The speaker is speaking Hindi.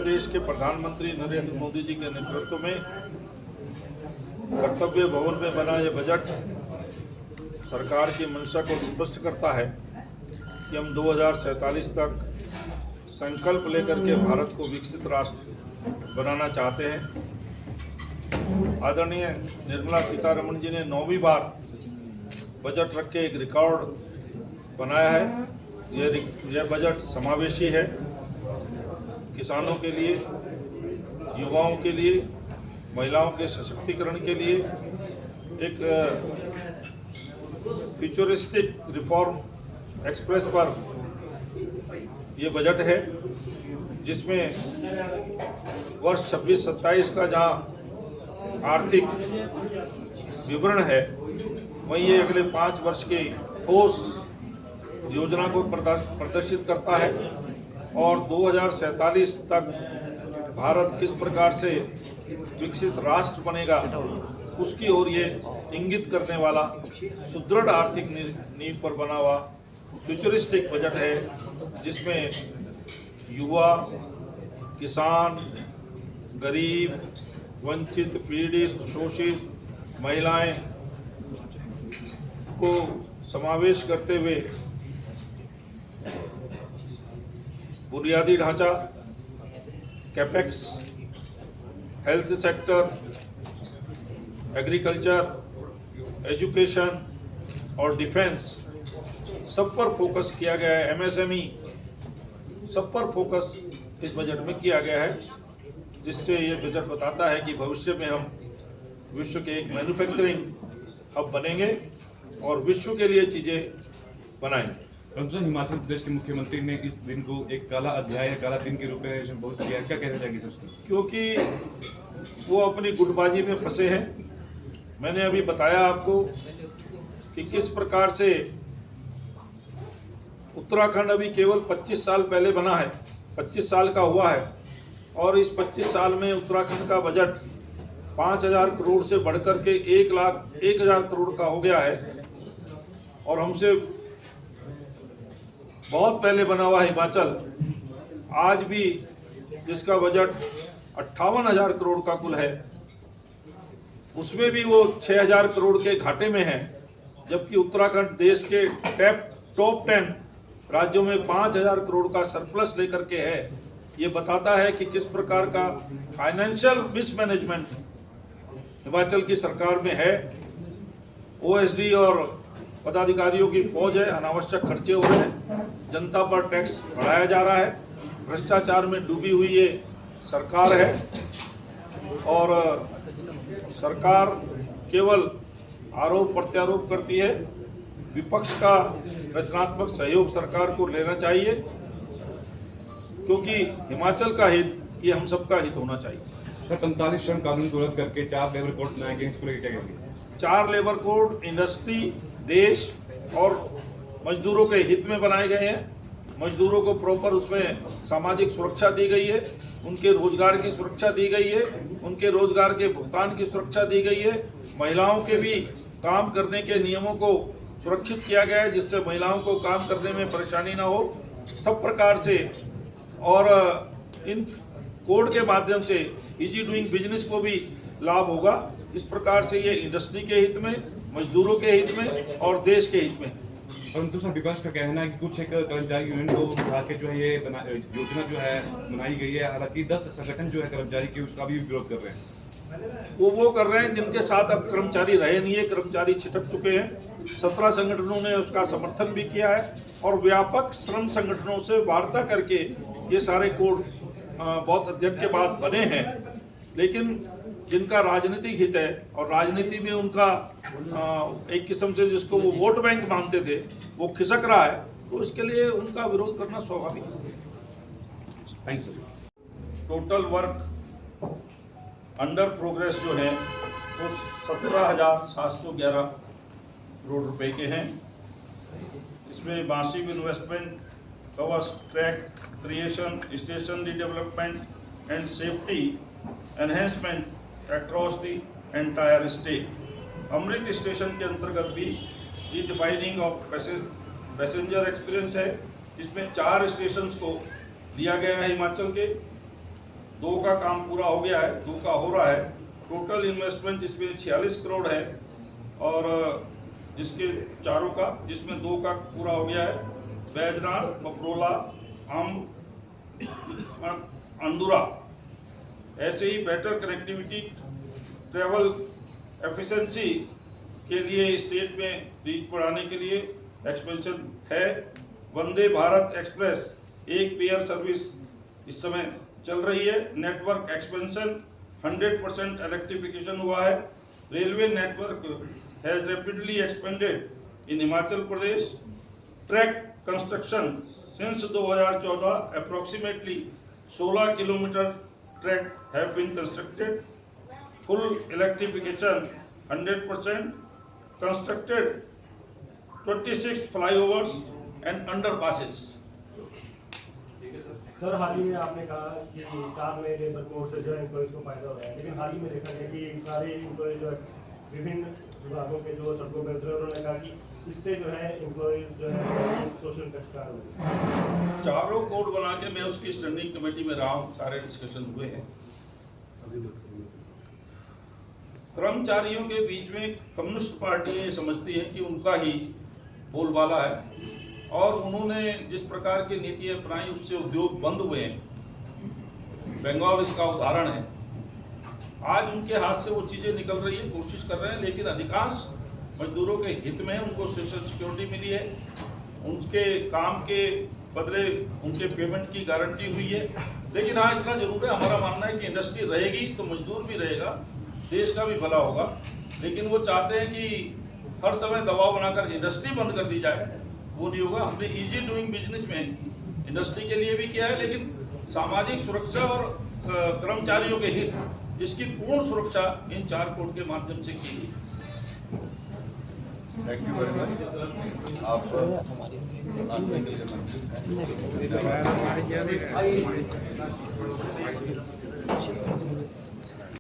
प्रदेश के प्रधानमंत्री नरेंद्र मोदी जी के नेतृत्व में कर्तव्य भवन में बना यह बजट सरकार की मंशा को स्पष्ट करता है कि हम 2047 तक संकल्प लेकर के भारत को विकसित राष्ट्र बनाना चाहते हैं। आदरणीय निर्मला सीतारमण जी ने 9वीं बार बजट रख के एक रिकॉर्ड बनाया है। यह बजट समावेशी है, किसानों के लिए, युवाओं के लिए, महिलाओं के सशक्तिकरण के लिए एक फ्यूचरिस्टिक रिफॉर्म एक्सप्रेस पर ये बजट है, जिसमें वर्ष 26-27 का जहां आर्थिक विवरण है, वहीं ये अगले 5 वर्ष के ठोस योजना को प्रदर्शित करता है और 2047 तक भारत किस प्रकार से विकसित राष्ट्र बनेगा उसकी ओर ये इंगित करने वाला सुदृढ़ आर्थिक नींव पर बना हुआ फ्यूचरिस्टिक बजट है, जिसमें युवा, किसान, गरीब, वंचित, पीड़ित, शोषित, महिलाएं को समावेश करते हुए बुनियादी ढांचा, capex, health sector, agriculture, education और डिफेंस सब पर फोकस किया गया है। एमएसएमई सब पर फोकस इस बजट में किया गया है, जिससे ये बजट बताता है कि भविष्य में हम विश्व के एक मैन्युफैक्चरिंग हब बनेंगे और विश्व के लिए चीज़ें बनाएंगे। परंतु हिमाचल प्रदेश के मुख्यमंत्री ने इस दिन को एक काला अध्याय या काला दिन के रूप में संबोधित किया, क्या कहना चाहेंगे सर उसको? क्योंकि वो अपनी गुटबाजी में फंसे हैं। मैंने अभी बताया आपको कि किस प्रकार से उत्तराखंड अभी केवल 25 साल पहले बना है, 25 साल का हुआ है, और इस 25 साल में उत्तराखंड का बजट 5,000 करोड़ से बढ़कर के 1,01,000 करोड़ का हो गया है। और हमसे बहुत पहले बना हुआ हिमाचल आज भी, जिसका बजट 58,000 करोड़ का कुल है, उसमें भी वो 6,000 करोड़ के घाटे में है, जबकि उत्तराखंड देश के टॉप 10 राज्यों में 5,000 करोड़ का सरप्लस लेकर के है। ये बताता है कि किस प्रकार का फाइनेंशियल मिसमैनेजमेंट हिमाचल की सरकार में है। ओएसडी और पदाधिकारियों की फौज है, अनावश्यक खर्चे हो रहे हैं, जनता पर टैक्स बढ़ाया जा रहा है, भ्रष्टाचार में डूबी हुई ये सरकार है और सरकार केवल आरोप प्रत्यारोप करती है। विपक्ष का रचनात्मक सहयोग सरकार को लेना चाहिए, क्योंकि हिमाचल का हित ये हम सबका हित होना चाहिए। सर, 45 श्रम कानून को रद्द करके 4 लेबर कोड बनाए गए, इसको लेकर क्या कहेंगे? 4 लेबर कोड इंडस्ट्री, देश और मजदूरों के हित में बनाए गए हैं। मजदूरों को प्रॉपर उसमें सामाजिक सुरक्षा दी गई है, उनके रोजगार की सुरक्षा दी गई है, उनके रोजगार के भुगतान की सुरक्षा दी गई है। महिलाओं के भी काम करने के नियमों को सुरक्षित किया गया है, जिससे महिलाओं को काम करने में परेशानी ना हो सब प्रकार से। और इन कोड के माध्यम से इजी डूइंग बिजनेस को भी लाभ होगा। इस प्रकार से ये इंडस्ट्री के हित में, मजदूरों के हित में और देश के हित में। परंतु सर, विपक्ष का कहना है कि कुछ एक कर्मचारी यूनियन को उठा के जो है ये योजना जो है बनाई गई है, हालांकि 10 संगठन जो है कर्मचारी के उसका भी विरोध कर रहे हैं। वो कर रहे हैं जिनके साथ अब कर्मचारी रहे नहीं है, कर्मचारी छिटक चुके हैं। 17 संगठनों ने उसका समर्थन भी किया है और व्यापक श्रम संगठनों से वार्ता करके ये सारे कोड बहुत अध्ययन के बाद बने हैं। लेकिन जिनका राजनीतिक हित है और राजनीति में उनका एक किस्म से जिसको वो वोट बैंक मानते थे, वो खिसक रहा है, तो इसके लिए उनका विरोध करना स्वाभाविक है। Thank you. Total work under progress जो है वो 17,711 करोड़ रुपए के हैं। इसमें massive investment covers track creation, stationery development and safety enhancement across the entire state. Amrit station के अंतर्गत भी रीडिफाइनिंग ऑफ पैसेंजर एक्सपीरियंस है, जिसमें 4 स्टेशंस को दिया गया है हिमाचल के, 2 का काम पूरा हो गया है, 2 का हो रहा है। टोटल इन्वेस्टमेंट इसमें 46 करोड़ है और जिसके चारों का, जिसमें 2 का पूरा हो गया है, बैजनाथ, पपरोला, अंदुरा। ऐसे ही बेटर कनेक्टिविटी, ट्रैवल एफिशिएंसी के लिए स्टेट में रीच बढ़ाने के लिए एक्सपेंशन है। वंदे भारत एक्सप्रेस एक पेयर सर्विस इस समय चल रही है। नेटवर्क एक्सपेंशन 100% इलेक्ट्रिफिकेशन हुआ है। Railway network has rapidly expanded in Himachal Pradesh. Track construction since 2014 approximately 16 kilometre track have been constructed. Full electrification 100%, constructed 26 flyovers and underpasses. Sir, हाल ही में आपने कहा कि 4 नए लेबर कोड से जो है एम्प्लॉइज को फायदा हो रहा है, लेकिन हाल ही में देखा गया कि सारे एम्प्लॉइज जो है विभिन्न विभागों के जो सड़कों पर उतरे, उन्होंने कहा कि इससे जो है एम्प्लॉइज जो है सोशल का शिकार हुए। चारों कोड बना के मैं उसकी स्टैंडिंग कमेटी में रहा हूँ, सारे डिस्कशन हुए हैं। कर्मचारियों के बीच में कम्युनिस्ट पार्टी ये समझती है कि उनका ही बोलबाला है और उन्होंने जिस प्रकार की नीति अपनाई उससे उद्योग बंद हुए हैं। बंगाल इसका उदाहरण है। आज उनके हाथ से वो चीज़ें निकल रही है, कोशिश कर रहे हैं, लेकिन अधिकांश मजदूरों के हित में उनको सोशल सिक्योरिटी मिली है, उनके काम के बदले उनके पेमेंट की गारंटी हुई है। लेकिन हाँ, इतना जरूर है, हमारा मानना है कि इंडस्ट्री रहेगी तो मजदूर भी रहेगा, देश का भी भला होगा। लेकिन वो चाहते हैं कि हर समय दबाव बनाकर इंडस्ट्री बंद कर दी जाए, वो नहीं होगा। हमने इजी डूइंग बिजनेस में इंडस्ट्री के लिए भी किया है, लेकिन सामाजिक सुरक्षा और कर्मचारियों के हित, इसकी पूर्ण सुरक्षा इन 4 कोड के माध्यम से की गई। Thank you very much. आप